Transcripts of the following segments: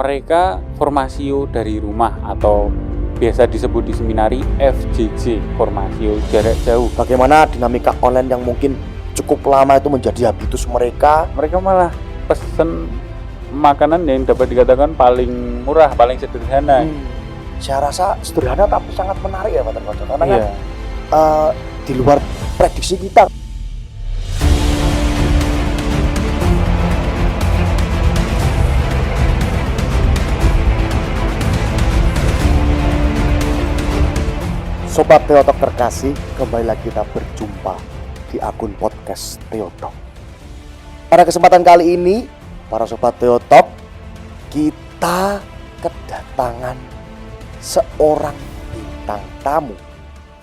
mereka formasio dari rumah atau biasa disebut di seminari FJJ, formasio jarak jauh. Bagaimana dinamika online yang mungkin cukup lama itu menjadi habitus mereka? Mereka malah pesen makanan yang dapat dikatakan paling murah, paling sederhana. Saya rasa sederhana tapi sangat menarik ya Pak Terkoco, karena Iya. kan di luar prediksi kita. Sobat Theotalk terkasih, kembali lagi kita berjumpa di akun podcast Theotalk. Pada kesempatan kali ini, para Sobat Theotalk, kita kedatangan seorang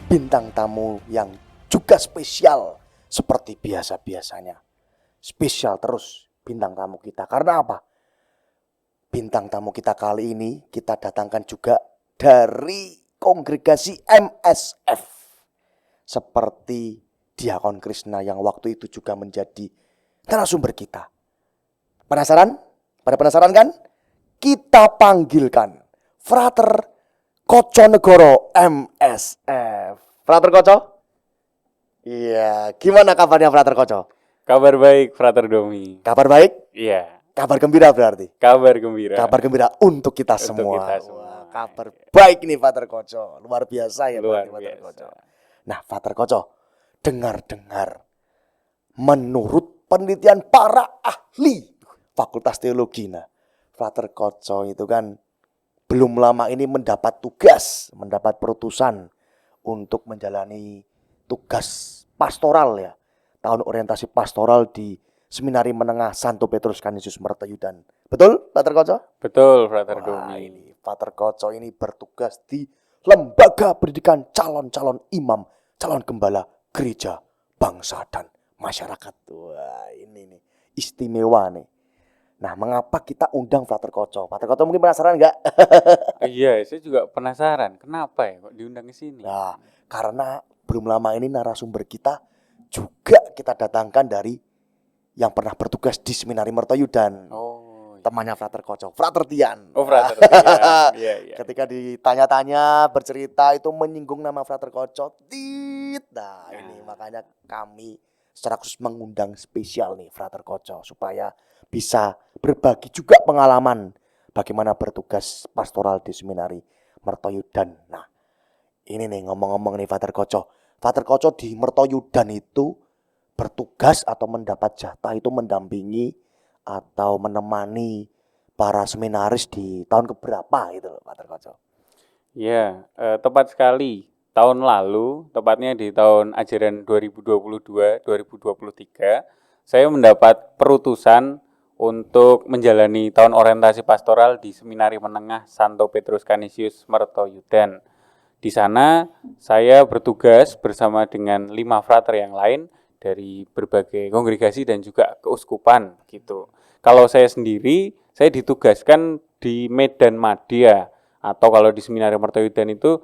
bintang tamu yang juga spesial seperti biasa-biasanya. Spesial terus bintang tamu kita. Karena apa? Bintang tamu kita kali ini kita datangkan juga dari kongregasi MSF. Seperti Diakon Krishna yang waktu itu juga menjadi narasumber kita. Penasaran? Pada penasaran kan? Kita panggilkan Frater Koco Negoro MSF. Frater Koco? Iya, gimana kabarnya Frater Koco? Kabar baik, Frater Domi. Kabar baik? Iya. Kabar gembira berarti? Kabar gembira. Kabar gembira untuk kita Untuk semua. kita semua. Wah, kabar baik nih Frater Koco. Luar biasa ya Luar Frater biasa. Koco. Nah, Frater Koco, dengar-dengar menurut penelitian para ahli Fakultas Teologi, nah, Frater Koco itu kan belum lama ini mendapat tugas, mendapat perutusan untuk menjalani tugas pastoral ya. Tahun orientasi pastoral di Seminari Menengah Santo Petrus Canisius Mertoyudan. Betul, Frater Koco? Betul, Frater Wah, Domi. ini Frater Koco ini bertugas di Lembaga Pendidikan Calon-calon Imam, Calon Gembala Gereja, Bangsa dan Masyarakat. Wah, ini nih istimewa nih. Nah, mengapa kita undang Frater Koco? Frater Koco mungkin penasaran nggak? Iya, saya juga penasaran kenapa ya kok diundang ke sini. Nah, karena belum lama ini narasumber kita juga kita datangkan dari yang pernah bertugas di Seminari Mertoyudan. Oh, Temannya Frater Koco, Frater Tian. oh Frater. Iya, iya, iya. Ketika ditanya-tanya, bercerita itu menyinggung nama Frater Koco. Nah, ini makanya kami secara khusus mengundang spesial nih Frater Koco supaya bisa berbagi juga pengalaman bagaimana bertugas pastoral di Seminari Mertoyudan. Nah, ini nih ngomong-ngomong nih Frater Koco. Frater Koco di Mertoyudan itu bertugas atau mendapat jatah itu mendampingi atau menemani para seminaris di tahun keberapa gitu loh Frater Koco. Ya, tepat sekali. Tahun lalu, tepatnya di tahun ajaran 2022-2023, saya mendapat perutusan untuk menjalani tahun orientasi pastoral di Seminari Menengah Santo Petrus Canisius Mertoyudan. Di sana saya bertugas bersama dengan 5 frater yang lain dari berbagai kongregasi dan juga keuskupan gitu. Kalau saya sendiri, saya ditugaskan di Medan Madya, atau kalau di Seminari Mertoyudan itu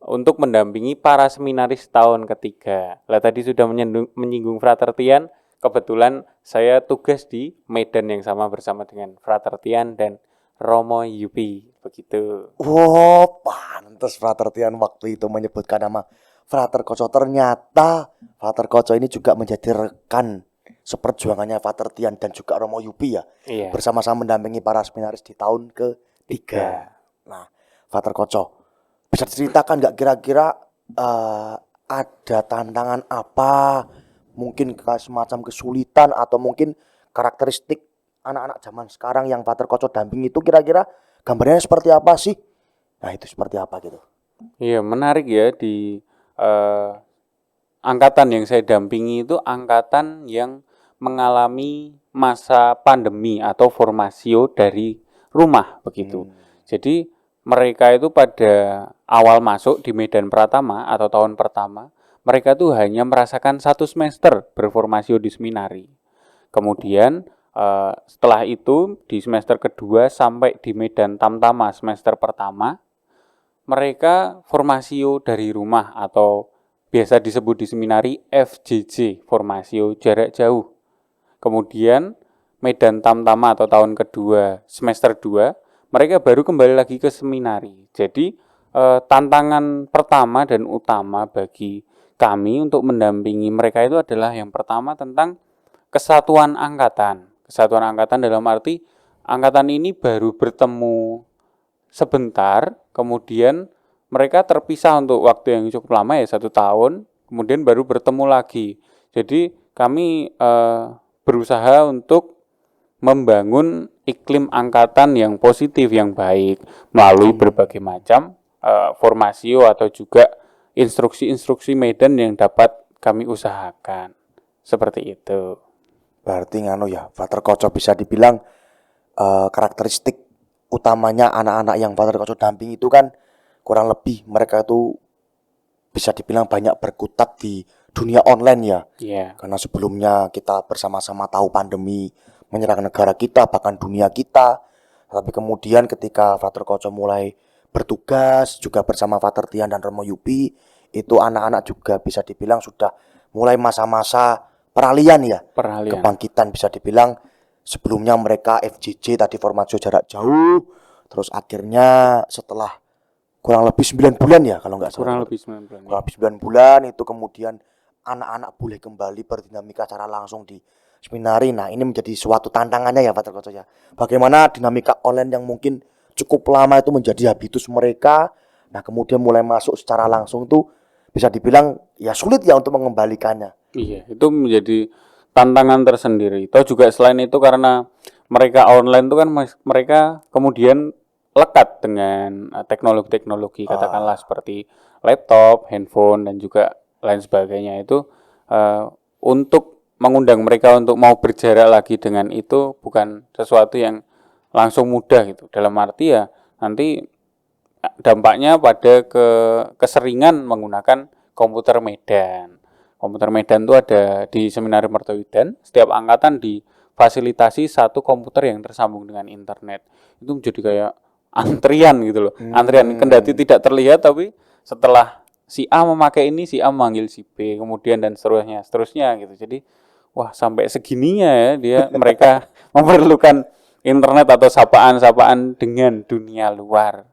untuk mendampingi para seminaris tahun ketiga. Lah tadi sudah menyinggung Frater Tian, kebetulan saya tugas di Medan yang sama bersama dengan Frater Tian dan Romo Yupi, begitu. Oh, pantes Frater Tian waktu itu menyebutkan nama Frater Koco. Ternyata Frater Koco ini juga menjadi rekan seperjuangannya Frater Tian dan juga Romo Yupi ya. Iya. Bersama-sama mendampingi para seminaris di tahun ketiga. Nah, Frater Koco, bisa diceritakan nggak kira-kira ada tantangan apa, mungkin semacam kesulitan atau mungkin karakteristik anak-anak zaman sekarang yang Frater Koco damping itu kira-kira gambarnya seperti apa sih? Nah, itu seperti apa gitu? Iya, menarik ya di angkatan yang saya dampingi itu angkatan yang mengalami masa pandemi atau formasio dari rumah begitu. Jadi mereka itu pada awal masuk di Medan Pratama atau tahun pertama, mereka tuh hanya merasakan 1 semester berformasio di seminari. Kemudian setelah itu di semester kedua sampai di Medan Tamtama semester pertama, mereka formasio dari rumah atau biasa disebut di seminari FJJ, formasio jarak jauh. Kemudian Medan Tamtama atau tahun kedua semester 2, mereka baru kembali lagi ke seminari. Jadi tantangan pertama dan utama bagi kami untuk mendampingi mereka itu adalah yang pertama tentang kesatuan angkatan. Kesatuan angkatan dalam arti angkatan ini baru bertemu sebentar, kemudian mereka terpisah untuk waktu yang cukup lama ya 1 tahun, kemudian baru bertemu lagi. Jadi kami berusaha untuk membangun iklim angkatan yang positif, yang baik melalui berbagai macam formasio atau juga instruksi-instruksi medan yang dapat kami usahakan. Seperti itu. Berarti nganu ya, Father Koco bisa dibilang karakteristik utamanya anak-anak yang Father Koco damping itu kan kurang lebih mereka itu bisa dibilang banyak berkutat di dunia online ya. Iya. Karena sebelumnya kita bersama-sama tahu pandemi menyerang negara kita, bahkan dunia kita. Tapi kemudian ketika Father Koco mulai bertugas juga bersama Father Tian dan Romo Yupi, itu anak-anak juga bisa dibilang sudah mulai masa-masa peralihan ya. Peralihan. Kebangkitan bisa dibilang. Sebelumnya mereka FJJ tadi format jarak jauh, terus akhirnya setelah kurang lebih 9 bulan ya kalau nggak salah. Kurang lebih 9 bulan. Kurang lebih 9 bulan itu kemudian anak-anak boleh kembali berdinamika secara langsung di seminari. Nah, ini menjadi suatu tantangannya ya Father Koco ya. Bagaimana dinamika online yang mungkin cukup lama itu menjadi habitus mereka. Nah, kemudian mulai masuk secara langsung tuh bisa dibilang ya sulit ya untuk mengembalikannya. Iya, itu menjadi tantangan tersendiri. Toh juga selain itu karena mereka online itu kan mereka kemudian lekat dengan teknologi-teknologi katakanlah seperti laptop, handphone dan juga lain sebagainya itu untuk mengundang mereka untuk mau berjarak lagi dengan itu bukan sesuatu yang langsung mudah gitu. Dalam arti ya nanti dampaknya pada keseringan menggunakan komputer medan. Komputer medan itu ada di Seminari Mertoyudan. Setiap angkatan difasilitasi satu komputer yang tersambung dengan internet. Itu menjadi kayak antrian gitu loh. Antrian kendati tidak terlihat tapi setelah si A memakai ini, si A memanggil si B, kemudian dan seterusnya gitu. Jadi wah sampai segininya ya mereka memerlukan internet atau sapaan-sapaan dengan dunia luar.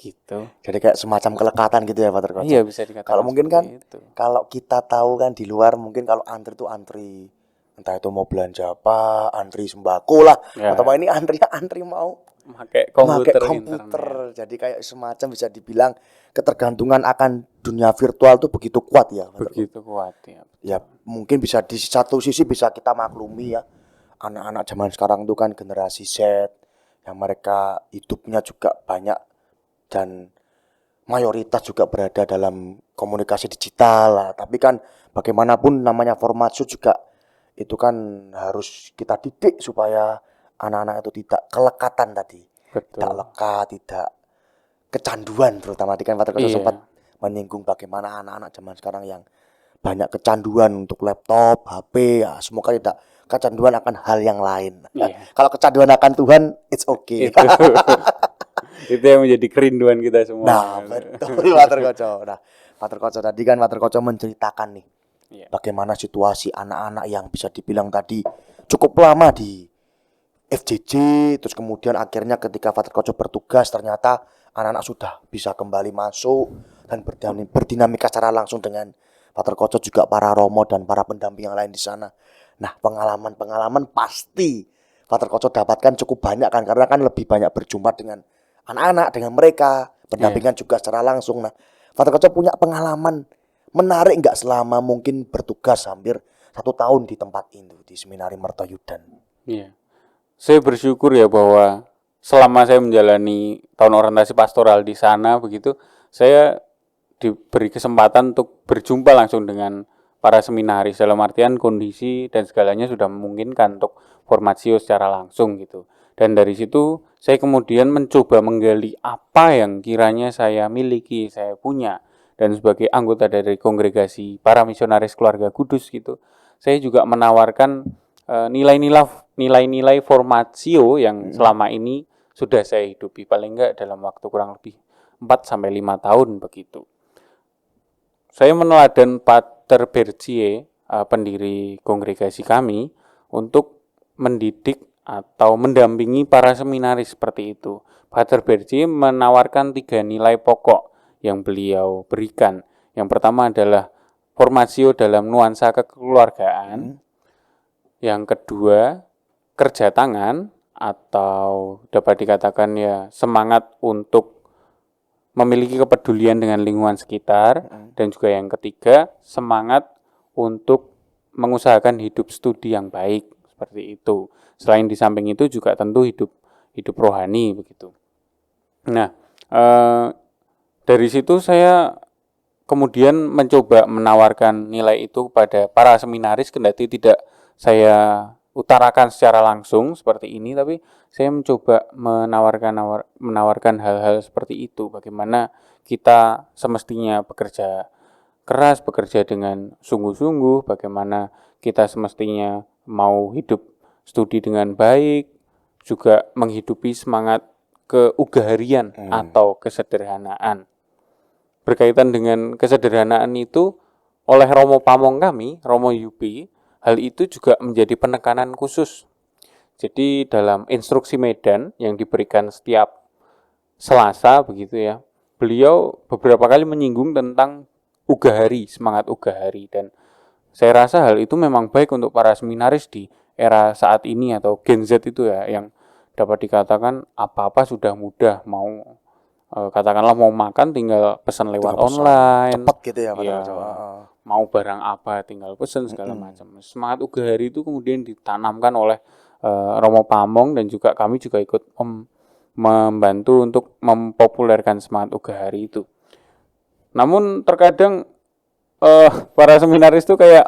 Gitu. Jadi kayak semacam kelekatan gitu ya Father Koco. Iya bisa dikatakan. Kalau mungkin kan itu. Kalau kita tahu kan di luar mungkin kalau antri itu antri entah itu mau belanja apa, antri sembako lah, ya. atau ini antri mau pakai komputer. Jadi kayak semacam bisa dibilang ketergantungan akan dunia virtual tuh begitu kuat ya. Begitu kuat ya. Ya mungkin bisa di satu sisi bisa kita maklumi ya. Anak-anak zaman sekarang tuh kan generasi Z yang mereka hidupnya juga banyak dan mayoritas juga berada dalam komunikasi digital lah. Tapi kan bagaimanapun namanya format show juga itu kan harus kita didik supaya anak-anak itu tidak kelekatan tadi. Betul. Tidak lekat, tidak kecanduan terutama tadi kan Father Koco sempat menyinggung bagaimana anak-anak zaman sekarang yang banyak kecanduan untuk laptop, HP, ya semoga tidak kecanduan akan hal yang lain. Kalau kecanduan akan Tuhan, it's okay. Itu yang menjadi kerinduan kita semua. Nah, betul Father Koco. Nah, Father Koco tadi kan Father Koco menceritakan nih bagaimana situasi anak-anak yang bisa dibilang tadi cukup lama di FJJ, terus kemudian akhirnya ketika Father Koco bertugas ternyata anak-anak sudah bisa kembali masuk dan berdinamika secara langsung dengan Father Koco juga para romo dan para pendamping yang lain di sana. Nah, pengalaman pasti Father Koco dapatkan cukup banyak kan karena kan lebih banyak berjumpa dengan anak-anak, dengan mereka, pendampingan juga secara langsung. Nah, Father Koco punya pengalaman menarik nggak selama mungkin bertugas hampir 1 tahun di tempat itu, di Seminari Mertoyudan? Iya, saya bersyukur ya bahwa selama saya menjalani tahun orientasi pastoral di sana begitu, saya diberi kesempatan untuk berjumpa langsung dengan para seminaris dalam artian kondisi dan segalanya sudah memungkinkan untuk formasio secara langsung gitu. Dan dari situ saya kemudian mencoba menggali apa yang kiranya saya miliki, saya punya. Dan sebagai anggota dari kongregasi para misionaris keluarga kudus gitu, saya juga menawarkan nilai-nilai formasio yang selama ini sudah saya hidupi paling enggak dalam waktu kurang lebih 4-5 tahun begitu. Saya meneladan Pater Bercie, pendiri kongregasi kami, untuk mendidik atau mendampingi para seminaris seperti itu. Pater Berji menawarkan 3 nilai pokok yang beliau berikan. Yang pertama adalah formatio dalam nuansa kekeluargaan. Yang kedua, kerja tangan atau dapat dikatakan ya semangat untuk memiliki kepedulian dengan lingkungan sekitar. Dan juga yang ketiga, semangat untuk mengusahakan hidup studi yang baik, seperti itu. Selain di samping itu juga tentu hidup rohani begitu. Nah, dari situ saya kemudian mencoba menawarkan nilai itu pada para seminaris, kendati tidak saya utarakan secara langsung seperti ini, tapi saya mencoba menawarkan hal-hal seperti itu. Bagaimana kita semestinya bekerja keras, bekerja dengan sungguh-sungguh, bagaimana kita semestinya mau hidup studi dengan baik, juga menghidupi semangat keugaharian atau kesederhanaan. Berkaitan dengan kesederhanaan itu, oleh Romo Pamong kami, Romo Yupi, hal itu juga menjadi penekanan khusus. Jadi dalam instruksi medan yang diberikan setiap Selasa begitu ya, beliau beberapa kali menyinggung tentang ugahari, semangat ugahari, dan saya rasa hal itu memang baik untuk para seminaris di era saat ini atau Gen Z itu ya, yang dapat dikatakan apa-apa sudah mudah, mau katakanlah mau makan tinggal pesan lewat online, cepat gitu ya, ya, mau barang apa tinggal pesan segala macam. Semangat ugahari itu kemudian ditanamkan oleh Romo Pamong, dan juga kami juga ikut membantu untuk mempopulerkan semangat ugahari itu. Namun terkadang para seminaris itu kayak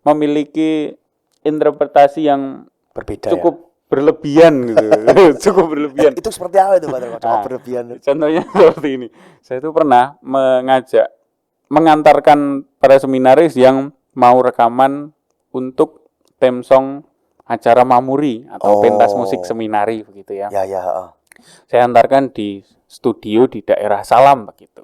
memiliki interpretasi yang berbeda cukup berlebihan gitu. Cukup berlebihan. Itu seperti apa itu, Pak? Cukup berlebihan. Contohnya seperti ini. Saya itu pernah mengantarkan para seminaris yang mau rekaman untuk theme song acara Mamuri atau pentas musik seminari begitu ya. Ya. Saya antarkan di studio di daerah Salam begitu.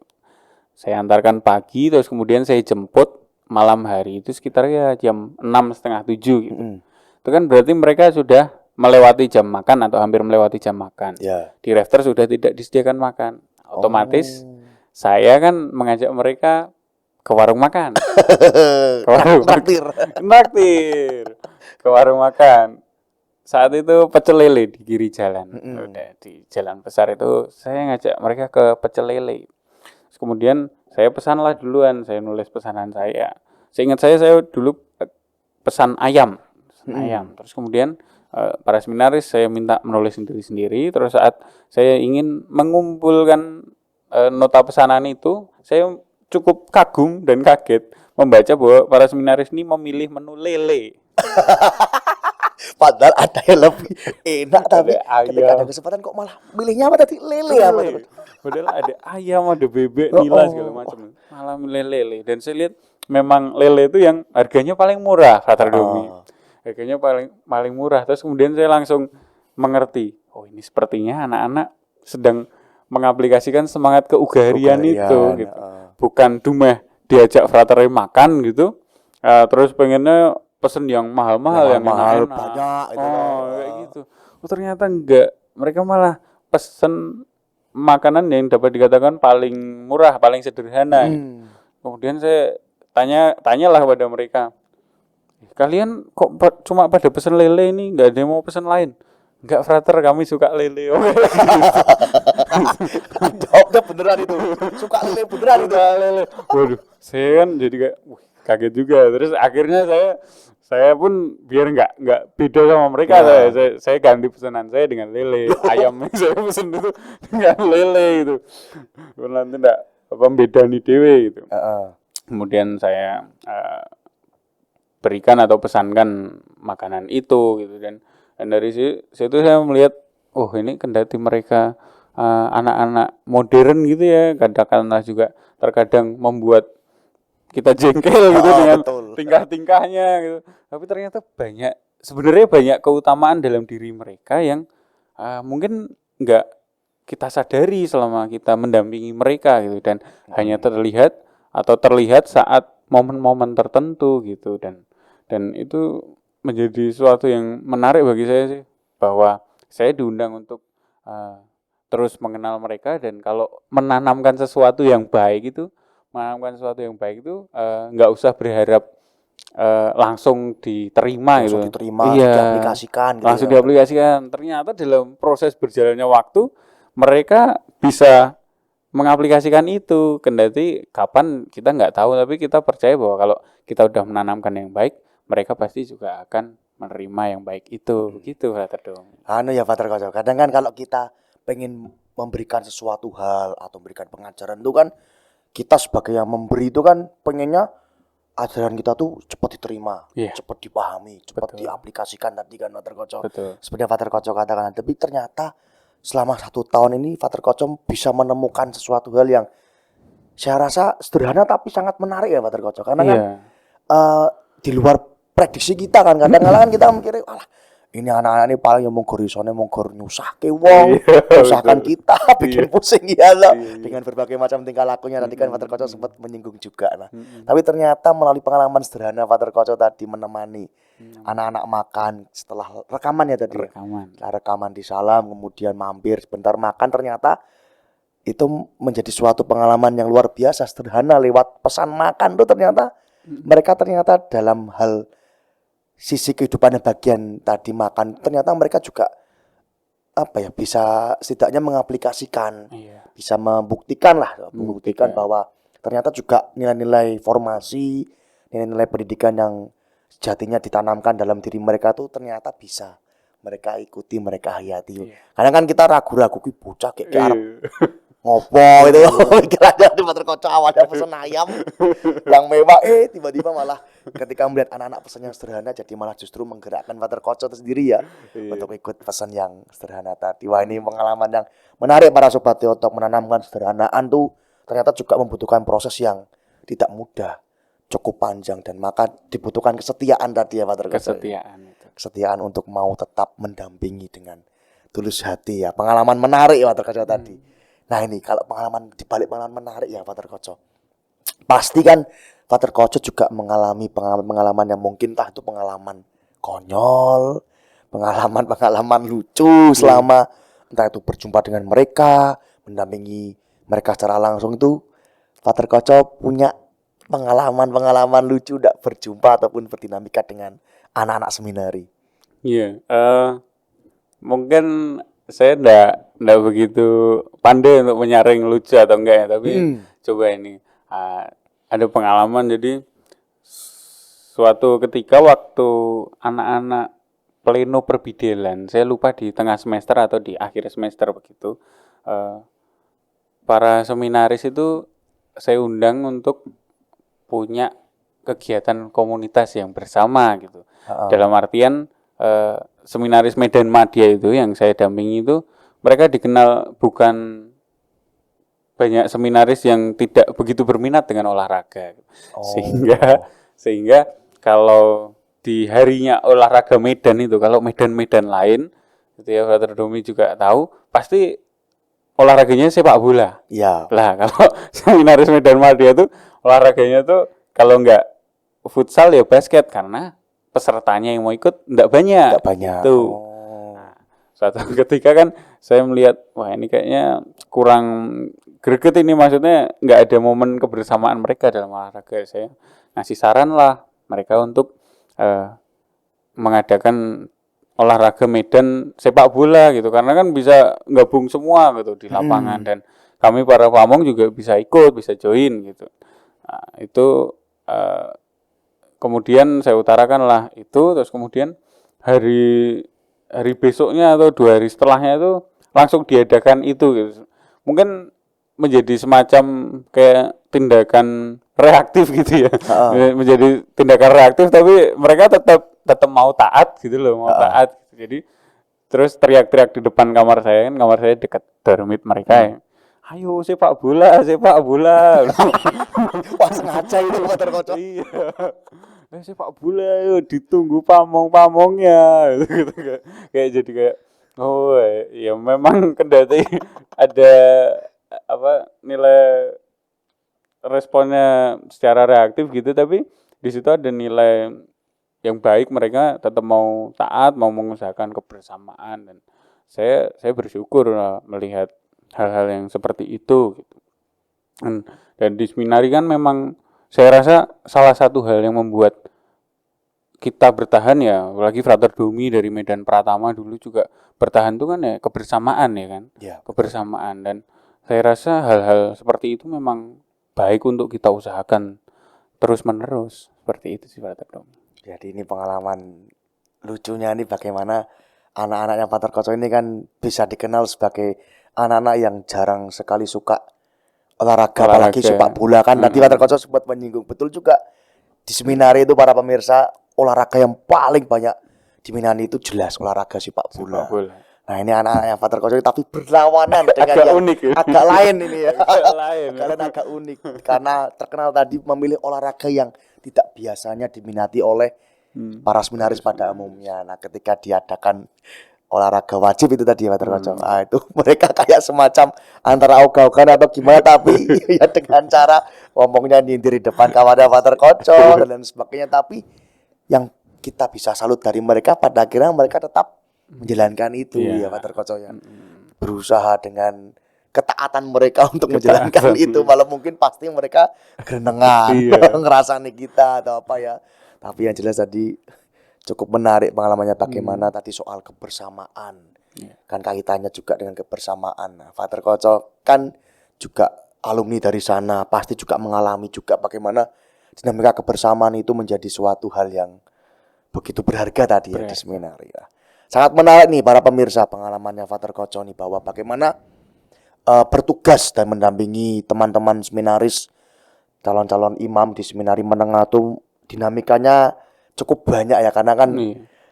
Saya antarkan pagi, terus kemudian saya jemput malam hari, itu sekitar ya jam 6:30, 7 gitu. Itu kan berarti mereka sudah melewati jam makan atau hampir melewati jam makan. Di Rafter sudah tidak disediakan makan. Otomatis saya kan mengajak mereka ke warung makan. Ke warung naktir. Ke warung makan. Saat itu pecel lele di kiri jalan. Udah di jalan besar itu saya ngajak mereka ke pecel lele. Terus kemudian saya pesanlah duluan, saya nulis pesanan saya. Seingat saya dulu pesan ayam. Terus kemudian para seminaris saya minta menulis sendiri-sendiri. Terus saat saya ingin mengumpulkan nota pesanan itu, saya cukup kagum dan kaget membaca bahwa para seminaris ini memilih menu lele. Padahal ada yang lebih enak, tapi ketika ada kesempatan kok malah milihnya apa tadi? Lele. Padahal ada ayam, ada bebek, nila segala macam. Malah milih lele. Dan saya lihat memang lele itu yang harganya paling murah, Frater Domi. Harganya paling murah. Terus kemudian saya langsung mengerti, oh ini sepertinya anak-anak sedang mengaplikasikan semangat keugaharian itu gitu. Bukan cuma diajak frater makan gitu. Terus pengennya pesen yang mahal-mahal, yang mahal enak-enak. banyak itu. Kayak gitu. Ternyata enggak. Mereka malah pesen makanan yang dapat dikatakan paling murah, paling sederhana. Kemudian saya tanyalah kepada mereka, kalian kok cuma pada pesen lele ini, nggak ada yang mau pesen lain? Enggak, frater, kami suka lele. Jawabnya beneran itu. Suka lele beneran itu. Lele. Waduh, saya kan jadi kayak kaget juga. Terus akhirnya saya pun biar nggak beda sama mereka, saya ganti pesanan saya dengan lele. Ayamnya saya pesen itu dengan lele itu. Nanti enggak pembeda nih dewe gitu. Kemudian saya berikan atau pesankan makanan itu gitu, dan dari situ saya melihat, oh ini kendati mereka anak-anak modern gitu ya, kadang-kadang juga terkadang membuat kita jengkel gitu dengan tingkah-tingkahnya gitu. Tapi ternyata sebenarnya banyak keutamaan dalam diri mereka yang mungkin nggak kita sadari selama kita mendampingi mereka gitu, dan hanya terlihat saat momen-momen tertentu gitu, dan itu menjadi sesuatu yang menarik bagi saya sih, bahwa saya diundang untuk terus mengenal mereka, dan kalau menanamkan sesuatu yang baik itu nggak usah berharap langsung diterima Langsung gitu. diterima, Iya, diaplikasikan gitu langsung ya. diaplikasikan. Ternyata dalam proses berjalannya waktu mereka bisa mengaplikasikan itu. Kendati kapan kita nggak tahu, tapi kita percaya bahwa kalau kita udah menanamkan yang baik, mereka pasti juga akan menerima yang baik itu. Gitu, Brother Dom. Anu ya Father Koco, kadang kan kalau kita pengen memberikan sesuatu hal atau memberikan pengajaran itu kan, kita sebagai yang memberi itu kan pengennya ajaran kita tuh cepat diterima, Iya. cepat dipahami, cepat Betul. diaplikasikan tadi kan Father Koco. Betul. Seperti yang Father Koco katakan, tapi ternyata selama 1 tahun ini Father Koco bisa menemukan sesuatu hal yang saya rasa sederhana tapi sangat menarik ya Father Koco. Karena kan Iya. di luar prediksi kita kan, kadang-kadang kan kita mikirnya, alah ini anak-anak ini paling yang monggo risone monggo nyusahke wong, nyusahkan kita, bikin pusing ya loh, dengan berbagai macam tingkah lakunya. Tadi kan Father Koco sempat menyinggung juga lah. Tapi ternyata melalui pengalaman sederhana Father Koco tadi menemani anak-anak makan setelah rekaman ya tadi. Rekaman di Salam, kemudian mampir sebentar makan, ternyata itu menjadi suatu pengalaman yang luar biasa sederhana lewat pesan makan tuh. Ternyata mereka ternyata dalam hal sisi kehidupan bagian tadi makan, ternyata mereka juga bisa setidaknya mengaplikasikan, bisa membuktikan bahwa ternyata juga nilai-nilai formasi, nilai-nilai pendidikan yang sejatinya ditanamkan dalam diri mereka tuh ternyata bisa mereka ikuti, mereka hayati. Karena kan kita ragu-ragu bocah kayak arep ngopo itu, kira-kira di Father Koco awalnya pesen ayam yang mewah, tiba-tiba malah ketika melihat anak-anak pesan yang sederhana jadi malah justru menggerakkan Father Koco itu sendiri ya untuk ikut pesan yang sederhana tadi. Wah, ini pengalaman yang menarik para sobat Theotop. Menanamkan sederhanaan tuh ternyata juga membutuhkan proses yang tidak mudah, cukup panjang, dan maka dibutuhkan kesetiaan tadi ya Father Koco. Kesetiaan untuk mau tetap mendampingi dengan tulus hati ya. Pengalaman menarik ya Father Koco tadi. Nah ini kalau pengalaman, dibalik pengalaman menarik ya Father Koco, pasti kan Father Koco juga mengalami pengalaman-pengalaman yang mungkin entah itu pengalaman konyol, pengalaman lucu selama entah itu berjumpa dengan mereka, mendampingi mereka secara langsung. Itu Father Koco punya pengalaman lucu tidak berjumpa ataupun berdinamika dengan anak-anak seminari. Iya, mungkin saya enggak begitu pandai untuk menyaring lucu atau enggak ya, tapi coba ini ada pengalaman. Jadi suatu ketika waktu anak-anak pleno perbidelan, saya lupa di tengah semester atau di akhir semester begitu, para seminaris itu saya undang untuk punya kegiatan komunitas yang bersama gitu. Dalam artian seminaris Medan Madya itu yang saya dampingi itu, mereka dikenal bukan banyak seminaris yang tidak begitu berminat dengan olahraga. Sehingga kalau di harinya olahraga Medan itu, kalau Medan lain gitu ya, Brother Domi juga tahu, pasti olahraganya sepak bola. Iya. Lah kalau seminaris Medan Madya itu olahraganya tuh kalau enggak futsal ya basket, karena pesertanya yang mau ikut enggak banyak. Gitu. Nah, suatu ketika kan saya melihat, wah ini kayaknya kurang greget ini, maksudnya enggak ada momen kebersamaan mereka dalam olahraga. Saya ngasih saran lah mereka untuk mengadakan olahraga Medan sepak bola gitu, karena kan bisa gabung semua gitu di lapangan, dan kami para pamong juga bisa ikut, bisa join gitu. Nah, itu kemudian saya utarakan lah itu, terus kemudian hari besoknya atau 2 hari setelahnya itu langsung diadakan itu gitu. Mungkin menjadi semacam kayak tindakan reaktif gitu ya. Menjadi tindakan reaktif, tapi mereka tetap mau taat gitu loh, mau taat. Jadi terus teriak-teriak di depan kamar saya, kan kamar saya dekat dormit mereka ya. Ayo sepak bola. Wah, sengaja itu Father Koco. Iya. Sepak bola yuk, ditunggu pamong-pamongnya gitu. Kayak jadi kayak, oh ya memang kendati ada nilai responnya secara reaktif gitu, tapi di situ ada nilai yang baik, mereka tetap mau taat, mau mengusahakan kebersamaan, dan saya bersyukur melihat hal-hal yang seperti itu gitu. Dan di seminari kan memang saya rasa salah satu hal yang membuat kita bertahan ya, apalagi Frater Domi dari Medan Pratama dulu juga bertahan tuh kan ya kebersamaan ya kan, Ya, kebersamaan. Dan saya rasa hal-hal seperti itu memang baik untuk kita usahakan terus menerus, seperti itu sih Frater Domi. jadi ini pengalaman lucunya nih bagaimana anak-anaknya Pater Koco ini kan bisa dikenal sebagai anak-anak yang jarang sekali suka olahraga, apalagi sepak bola kan. Tadi Pater Koco sempat menyinggung, betul juga di seminari itu para pemirsa, olahraga yang paling banyak diminati itu jelas olahraga sepak bola. Nah ini anak-anak yang Pater Koco tapi berlawanan dengan agak yang unik ya. agak lain ini ya. Kalian agak unik karena terkenal tadi memilih olahraga yang tidak biasanya diminati oleh para seminaris pada umumnya. Nah ketika diadakan olahraga wajib itu tadi ya Pater Koco, nah itu mereka kayak semacam antara ogah-ogahan atau gimana, tapi ya dengan cara ngomongnya nyindir di depan kawannya Pater Koco dan lain sebagainya. Tapi yang kita bisa salut dari mereka, pada akhirnya mereka tetap menjalankan itu ya Pater Koco ya, berusaha dengan ketaatan mereka untuk menjalankan itu, walau mungkin pasti mereka gerenengan ngerasani kita atau apa ya. Tapi yang jelas tadi cukup menarik pengalamannya bagaimana tadi soal kebersamaan. Kan kaitannya juga dengan kebersamaan. Nah, Pater Koco kan juga alumni dari sana, pasti juga mengalami juga bagaimana dinamika kebersamaan itu menjadi suatu hal yang begitu berharga tadi ya di seminari ya. Sangat menarik nih para pemirsa pengalamannya Pater Koco nih, bahwa bagaimana bertugas dan mendampingi teman-teman seminaris, calon-calon imam di seminari menengah tuh dinamikanya cukup banyak ya, karena kan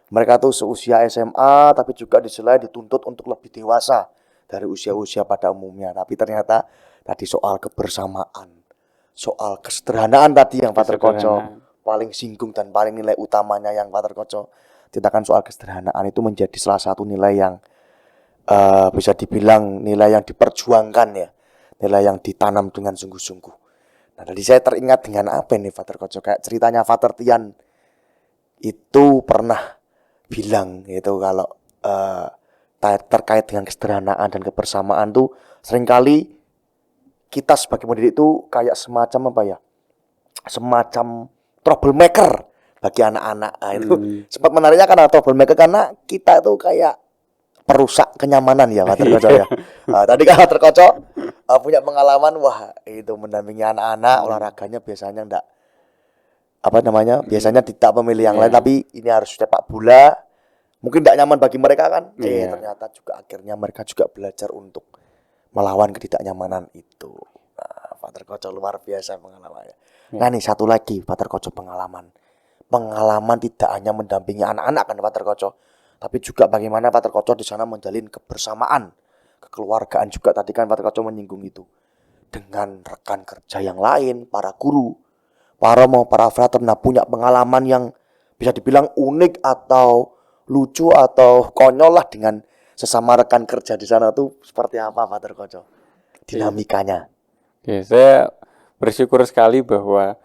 mereka tuh seusia SMA tapi juga di sela dituntut untuk lebih dewasa dari usia-usia pada umumnya. Tapi ternyata tadi soal kebersamaan, soal kesederhanaan tadi yang Pater Koco paling singgung dan paling nilai utamanya yang Pater Koco ceritakan soal kesederhanaan itu menjadi salah satu nilai yang bisa dibilang nilai yang diperjuangkan ya, nilai yang ditanam dengan sungguh-sungguh. Nah tadi saya teringat dengan apa nih Pater Koco, kayak ceritanya Pater Tian itu pernah bilang gitu kalau terkait dengan kesederhanaan dan kebersamaan tuh seringkali kita sebagai pendidik itu kayak semacam apa ya, semacam troublemaker bagi anak-anak. Nah, itu sempat menariknya karena troublemaker, karena kita tuh kayak perusak kenyamanan ya Pater Koco ya. Tadi kan Pater Koco punya pengalaman, wah itu mendampingi anak-anak olahraganya biasanya enggak biasanya tidak memilih yang lain, tapi ini harus sepak bola, mungkin tidak nyaman bagi mereka kan. Ternyata juga akhirnya mereka juga belajar untuk melawan ketidaknyamanan itu. Nah, Pater Koco luar biasa pengalamannya. Nah nih satu lagi Pater Koco pengalaman tidak hanya mendampingi anak-anak kan Pater Koco, tapi juga bagaimana Pater Koco di sana menjalin kebersamaan, kekeluargaan juga. Tadi kan Pater Koco menyinggung itu dengan rekan kerja yang lain, para guru, para frater. Nah punya pengalaman yang bisa dibilang unik atau lucu atau konyol lah dengan sesama rekan kerja di sana tuh seperti apa Pater Koco dinamikanya? Oke, saya bersyukur sekali bahwa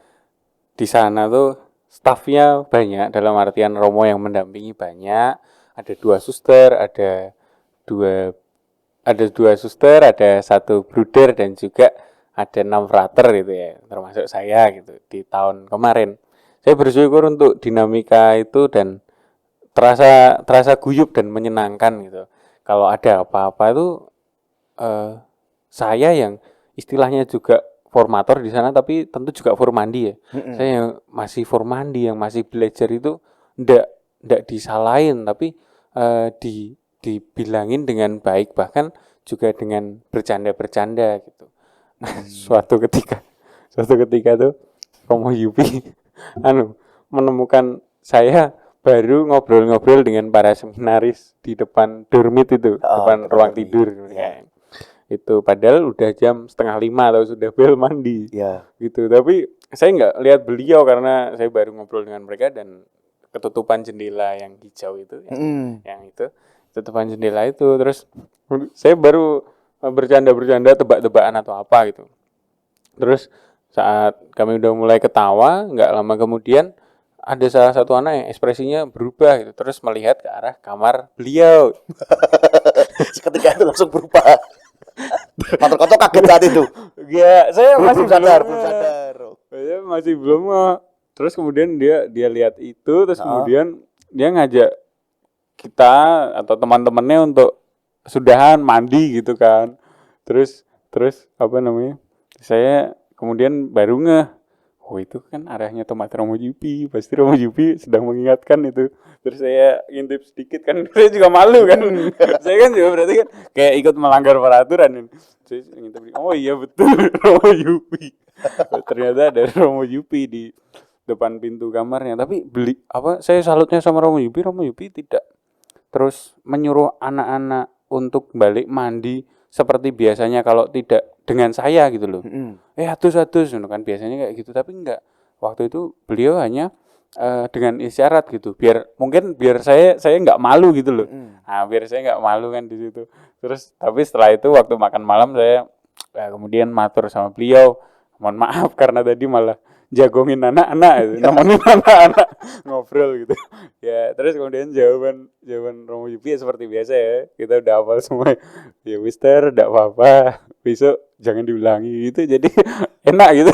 di sana tuh stafnya banyak, dalam artian Romo yang mendampingi banyak. Ada dua suster, ada dua suster, ada satu bruder, dan juga ada 6 frater gitu ya, termasuk saya gitu di tahun kemarin. Saya bersyukur untuk dinamika itu dan terasa guyup dan menyenangkan gitu. Kalau ada apa-apa itu saya yang istilahnya juga formator di sana, tapi tentu juga formandi ya. Saya yang masih formandi, yang masih belajar itu ndak disalahin, tapi dibilangin dengan baik, bahkan juga dengan bercanda-bercanda gitu. Suatu ketika tuh Romo Yupi menemukan saya baru ngobrol-ngobrol dengan para seminaris di depan dormit itu, depan ruang tidur ya. Itu padahal udah jam 4:30 atau sudah bel mandi gitu, tapi saya nggak lihat beliau karena saya baru ngobrol dengan mereka, dan ketutupan jendela yang hijau itu yang itu tutupan jendela itu, terus saya baru bercanda tebak-tebakan atau apa gitu. Terus saat kami udah mulai ketawa, nggak lama kemudian ada salah satu anak yang ekspresinya berubah gitu, terus melihat ke arah kamar beliau. Seketika itu langsung berubah. Pater Koco kaget saat itu. Ya, saya masih Belum sadar, belum belum sadar. Saya masih belum. Terus kemudian dia lihat itu, terus Heeh. kemudian dia ngajak kita atau teman-temannya untuk sudahan mandi gitu kan. Terus apa namanya? Saya kemudian baru ngeh, oh itu kan arahnya tomat Romo Jupi, pasti Romo Jupi sedang mengingatkan itu. Terus saya ngintip sedikit kan, saya juga malu kan. Saya kan juga berarti kan kayak ikut melanggar peraturan kan. Saya ngintip, oh iya betul Romo Jupi. Ternyata ada Romo Jupi di depan pintu kamarnya. Tapi saya salutnya sama Romo Jupi tidak terus menyuruh anak-anak untuk balik mandi seperti biasanya kalau tidak dengan saya gitu loh. Atus kan biasanya kayak gitu, tapi enggak. Waktu itu beliau hanya dengan isyarat gitu, biar saya enggak malu gitu loh. Nah, biar saya enggak malu kan di situ. Terus tapi setelah itu waktu makan malam saya kemudian matur sama beliau, mohon maaf karena tadi malah jagongin anak-anak gitu, nemenin anak-anak ngobrol gitu. Ya, terus kemudian jawaban Romo Yupi ya seperti biasa ya. Kita udah hafal semua. Ya, Mister, enggak apa-apa. Besok jangan diulangi gitu. Jadi enak gitu.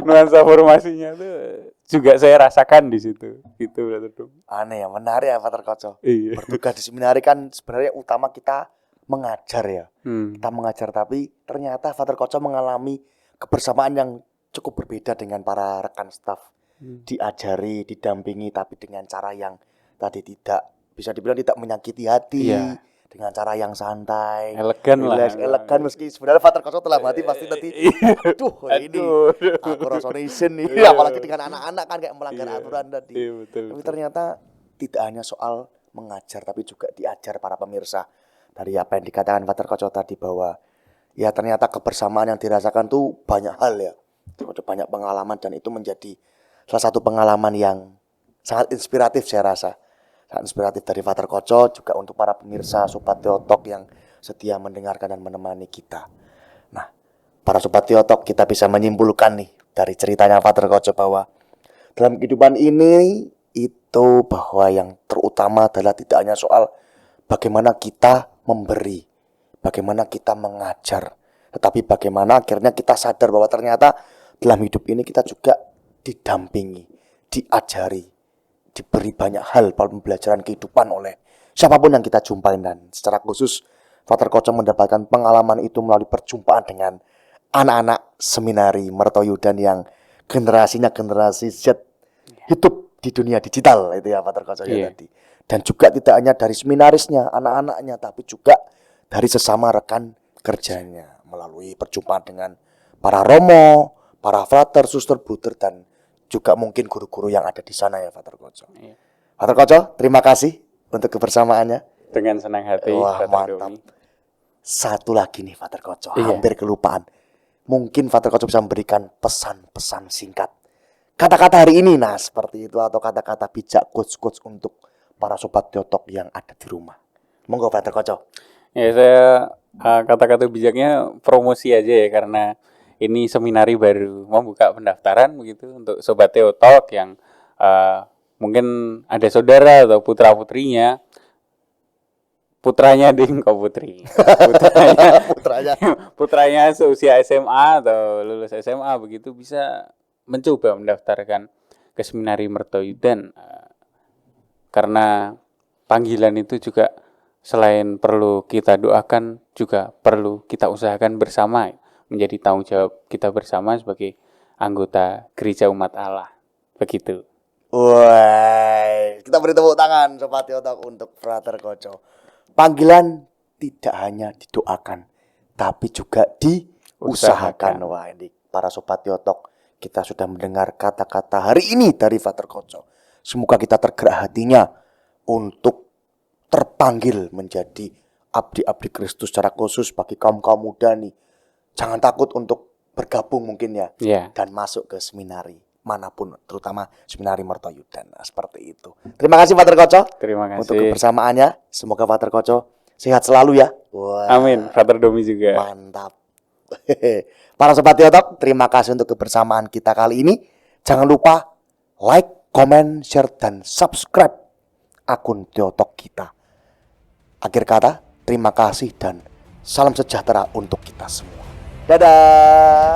Nuansa formasinya tuh juga saya rasakan di situ. Gitu berarti. Aneh ya, menarik ya Pater Koco. Iya. Bertugas di seminari kan sebenarnya utama kita mengajar ya. Hmm. Kita mengajar, tapi ternyata Pater Koco mengalami kebersamaan yang cukup berbeda dengan para rekan staf. Diajari, didampingi, tapi dengan cara yang tadi tidak bisa dibilang tidak menyakiti hati. Iya. Dengan cara yang santai, Elegan lah. elegan, meski sebenarnya Pater Koco telah mati pasti tadi. Aduh, ini aku rasanya izin nih. Apalagi dengan anak-anak kan kayak melanggar aturan tadi. Iya, betul. Tapi ternyata tidak hanya soal mengajar, tapi juga diajar para pemirsa. Dari apa yang dikatakan Pater Koco tadi, bahwa ya ternyata kebersamaan yang dirasakan tuh banyak hal ya. Ada banyak pengalaman, dan itu menjadi salah satu pengalaman yang sangat inspiratif saya rasa. Sangat inspiratif dari Pater Koco, juga untuk para pemirsa Sobat Theotalk yang setia mendengarkan dan menemani kita. Nah, para Sobat Theotalk, kita bisa menyimpulkan nih dari ceritanya Pater Koco bahwa dalam kehidupan ini itu bahwa yang terutama adalah tidak hanya soal bagaimana kita memberi, bagaimana kita mengajar, tetapi bagaimana akhirnya kita sadar bahwa ternyata dalam hidup ini kita juga didampingi, diajari, diberi banyak hal pembelajaran kehidupan oleh siapapun yang kita jumpain. Dan secara khusus Pater Koco mendapatkan pengalaman itu melalui perjumpaan dengan anak-anak seminari Mertoyudan yang generasinya generasi Z, hidup di dunia digital itu ya Pater Koco ya tadi. Dan juga tidak hanya dari seminarisnya, anak-anaknya, tapi juga dari sesama rekan kerjanya melalui perjumpaan dengan para romo, para frater, suster, bruder, dan juga mungkin guru-guru yang ada di sana ya Pater Koco. Iya. Pater Koco, terima kasih untuk kebersamaannya. Dengan senang hati. Wah, mantap. Domi. Satu lagi nih Pater Koco, hampir kelupaan. Mungkin Pater Koco bisa memberikan pesan-pesan singkat. Kata-kata hari ini, nah seperti itu, atau kata-kata bijak quotes-quotes untuk para Sobat Theotalk yang ada di rumah. Monggo Pater Koco. Ya, saya kata-kata bijaknya promosi aja ya, karena ini seminari baru membuka pendaftaran begitu untuk Sobat Theotalk yang mungkin ada saudara atau putra-putrinya. Putranya ding kok putri. Putranya seusia SMA atau lulus SMA begitu bisa mencoba mendaftarkan ke seminari Mertoyudan. Karena panggilan itu juga selain perlu kita doakan, juga perlu kita usahakan bersama, menjadi tanggung jawab kita bersama sebagai anggota gereja umat Allah. Begitu. Wah, kita beri tepuk tangan Sobat Theotalk untuk Pater Koco. Panggilan tidak hanya didoakan, tapi juga diusahakan. Wah, ini para Sobat Theotalk, kita sudah mendengar kata-kata hari ini dari Pater Koco. Semoga kita tergerak hatinya untuk terpanggil menjadi abdi-abdi Kristus, secara khusus bagi kaum-kaum muda nih. Jangan takut untuk bergabung mungkin ya, dan masuk ke seminari manapun, terutama seminari Mertoyudan. Nah, seperti itu. Terima kasih Pater Koco. Terima kasih untuk kebersamaannya. Semoga Pater Koco sehat selalu ya. Wah. Amin. Pater Domi juga. Mantap. Para Sobat Theotalk, terima kasih untuk kebersamaan kita kali ini. Jangan lupa like, komen, share, dan subscribe akun Teotalk kita. Akhir kata, terima kasih dan salam sejahtera untuk kita semua. Dadah.